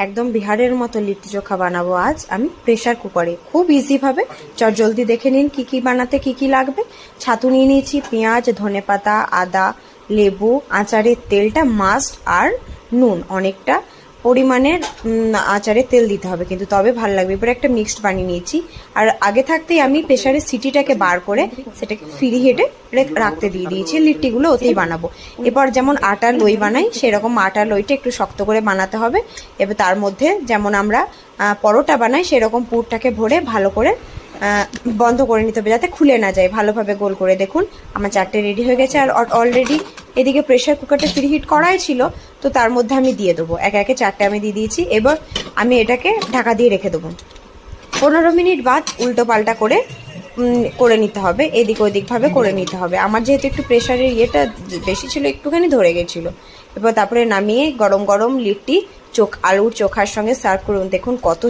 একদম বিহারের মতো লিট্টি চোখা বানাবো আজ আমি প্রেসার কুকারে, খুব ইজিভাবে। জলদি দেখে নিন কি কি বানাতে কি কি লাগবে। ছাতু নিয়ে নিয়েছি, পেঁয়াজ, ধনেপাতা, আদা, লেবু, আচারের তেলটা মাস্ট, আর নুন অনেকটা পরিমাণের আচারে তেল দিতে হবে কিন্তু, তবে ভালো লাগবে। এবার একটা মিক্সড বানিয়ে নিয়েছি, আর আগে থাকতেই আমি প্রেসারের সিটিটাকে বার করে সেটাকে ফ্রি হিটে রাখতে দিয়ে দিয়েছি। লিট্টিগুলো ওতেই বানাবো। এবার যেমন আটার লই বানাই সেরকম আটার লইটা একটু শক্ত করে বানাতে হবে। এবার তার মধ্যে যেমন আমরা পরোটা বানাই সেরকম পুরটাকে ভরে ভালো করে বন্ধ করে নিতে হবে যাতে খুলে না যায়, ভালোভাবে গোল করে। দেখুন আমার চারটে রেডি হয়ে গেছে, আর অলরেডি এদিকে প্রেসার কুকারটা প্রি হিট করাই ছিল, তো তার মধ্যে আমি দিয়ে দেবো একে একে চারটে আমি দিয়ে দিয়েছি। এবার আমি এটাকে ঢাকা দিয়ে রেখে দেবো। 15 মিনিট বাদ উল্টো পাল্টা করে নিতে হবে, এদিক ওদিকভাবে করে নিতে হবে। আমার যেহেতু একটু প্রেশারের ইয়েটা বেশি ছিল, একটুখানি ধরে গেছিলো। এবার তারপরে নামিয়ে গরম গরম লিট্টি আলুর চোখার সঙ্গে সার্ভ করুন। দেখুন কত